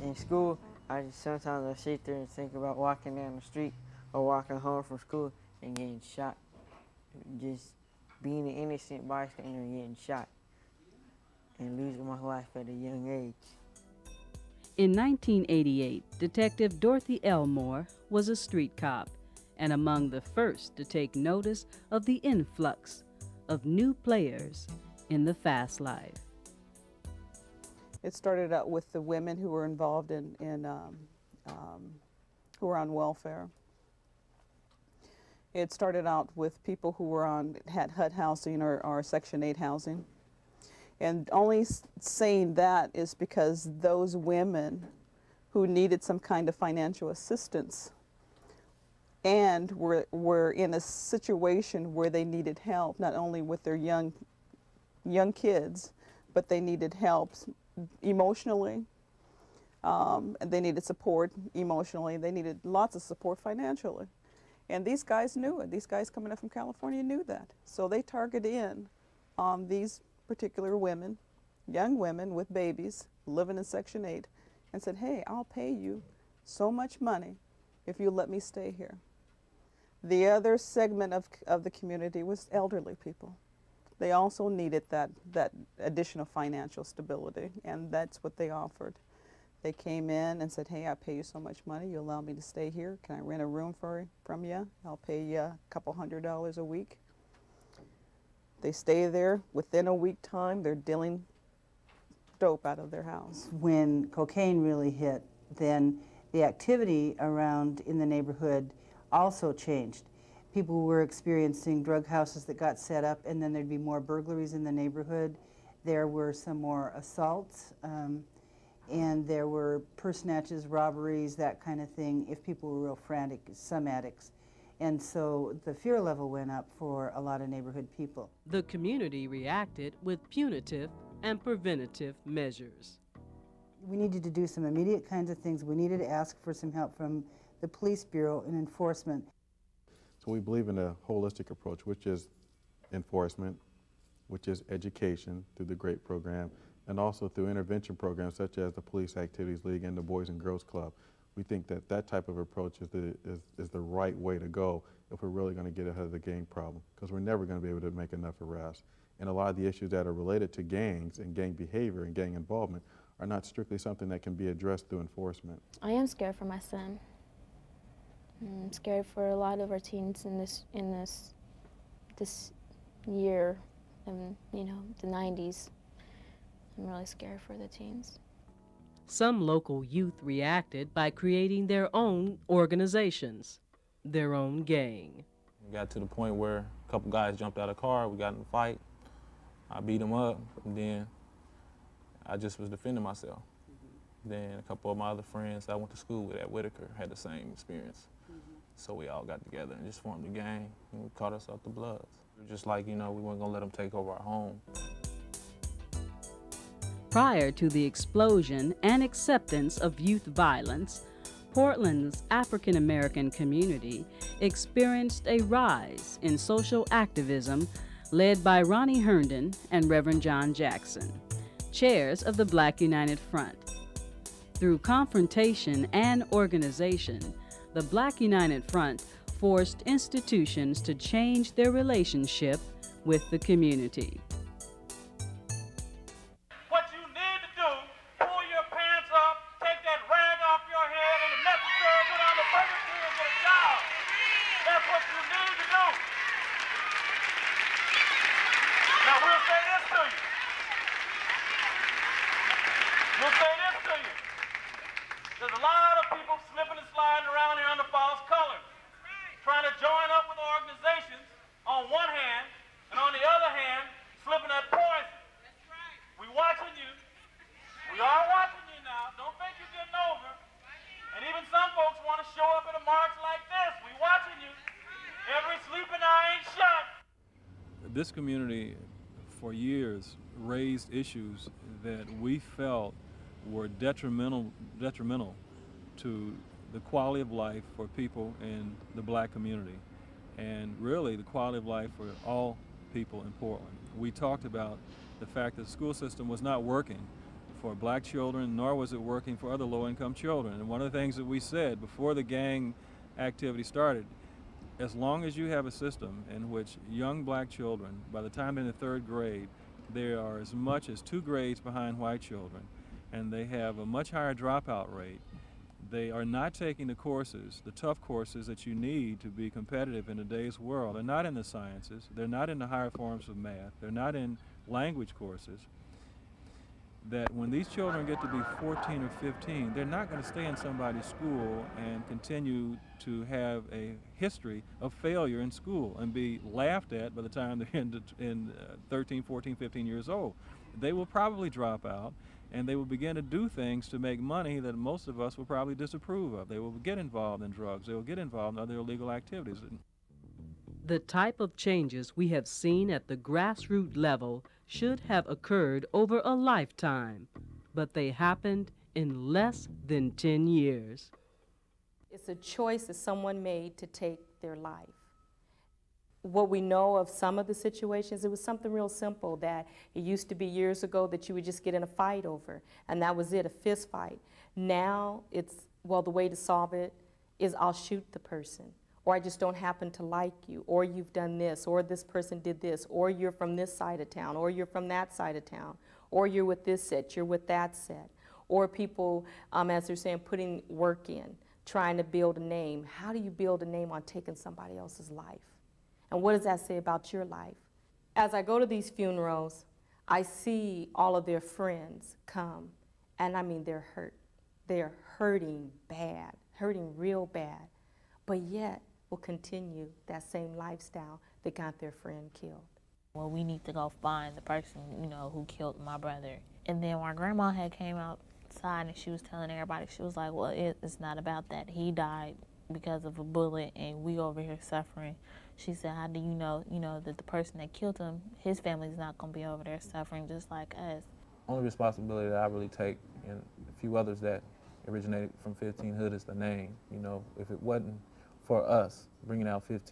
In school, sometimes I sit there and think about walking down the street or walking home from school and getting shot. Just being an innocent bystander and getting shot and losing my life at a young age. In 1988, Detective Dorothy Elmore was a street cop and among the first to take notice of the influx of new players in the fast life. It started out with the women who were involved who were on welfare. It started out with people who were had HUD housing or Section 8 housing. And only saying that is because those women who needed some kind of financial assistance and were in a situation where they needed help, not only with their young kids, but they needed help emotionally, and they needed support emotionally, they needed lots of support financially. And these guys knew it. These guys coming up from California knew that. So they targeted in on these particular women, young women with babies living in Section 8, and said, hey, I'll pay you so much money if you let me stay here. The other segment of the community was elderly people. They also needed that additional financial stability, and that's what they offered. They came in and said, hey, I pay you so much money, you allow me to stay here, can I rent a room from you? I'll pay you a couple $100 a week. They stay there. Within a week time, they're dealing dope out of their house. When cocaine really hit, then the activity around in the neighborhood also changed. People were experiencing drug houses that got set up, and then there'd be more burglaries in the neighborhood. There were some more assaults, and there were purse snatches, robberies, that kind of thing, if people were real frantic, some addicts. And so the fear level went up for a lot of neighborhood people. The community reacted with punitive and preventative measures. We needed to do some immediate kinds of things. We needed to ask for some help from the police bureau and enforcement. So we believe in a holistic approach, which is enforcement, which is education through the GREAT program, and also through intervention programs such as the Police Activities League and the Boys and Girls Club. We think that that type of approach is the right way to go if we're really going to get ahead of the gang problem, because we're never going to be able to make enough arrests. And a lot of the issues that are related to gangs and gang behavior and gang involvement are not strictly something that can be addressed through enforcement. I am scared for my son. I'm scared for a lot of our teens in this year, and you know, the 90s. I'm really scared for the teens. Some local youth reacted by creating their own organizations, their own gang. We got to the point where a couple guys jumped out of the car, we got in a fight. I beat them up, and then I just was defending myself. Then a couple of my other friends I went to school with at Whitaker had the same experience. So we all got together and just formed a gang, and we caught ourselves the Bloods. We were just like, you know, we weren't gonna let them take over our home. Prior to the explosion and acceptance of youth violence, Portland's African American community experienced a rise in social activism led by Ronnie Herndon and Reverend John Jackson, chairs of the Black United Front. Through confrontation and organization, the Black United Front forced institutions to change their relationship with the community. What you need to do, pull your pants up, take that rag off your head, and if necessary, put on the burger suit and get a job. That's what you need to do. Now we'll say this to you. We'll say this to you. There's a lot of people slipping and sliding around here under false colors, trying to join up with organizations on one hand, and on the other hand, slipping at poison. That's right. We watching you. We are watching you now. Don't think you're getting over. And even some folks want to show up at a march like this. We watching you. Every sleeping eye ain't shut. This community, for years, raised issues that we felt were detrimental to the quality of life for people in the black community, and really the quality of life for all people in Portland. We talked about the fact that the school system was not working for black children, nor was it working for other low-income children. And one of the things that we said before the gang activity started, as long as you have a system in which young black children, by the time they're in the 3rd grade, they are as much as 2 grades behind white children, and they have a much higher dropout rate. They are not taking the courses, the tough courses that you need to be competitive in today's world. They're not in the sciences. They're not in the higher forms of math. They're not in language courses. That when these children get to be 14 or 15, they're not going to stay in somebody's school and continue to have a history of failure in school and be laughed at by the time they're in 13, 14, 15 years old. They will probably drop out, and they will begin to do things to make money that most of us will probably disapprove of. They will get involved in drugs. They will get involved in other illegal activities. The type of changes we have seen at the grassroots level should have occurred over a lifetime, but they happened in less than 10 years. It's a choice that someone made to take their life. What we know of some of the situations, it was something real simple that it used to be years ago that you would just get in a fight over, and that was it, a fist fight. Now it's, well, the way to solve it is I'll shoot the person, or I just don't happen to like you, or you've done this, or this person did this, or you're from this side of town, or you're from that side of town, or you're with this set, you're with that set. Or people, as they're saying, putting work in, trying to build a name. How do you build a name on taking somebody else's life? And what does that say about your life? As I go to these funerals, I see all of their friends come, and I mean, they're hurt. They're hurting bad, hurting real bad, but yet will continue that same lifestyle that got their friend killed. Well, we need to go find the person, you know, who killed my brother. And then my grandma had came outside and she was telling everybody, she was like, well, it's not about that. He died because of a bullet and we over here suffering. She said, how do you know, that the person that killed him, his family's not going to be over there suffering just like us. Only responsibility that I really take, and a few others that originated from 15 Hood, is the name. You know, if it wasn't for us bringing out 15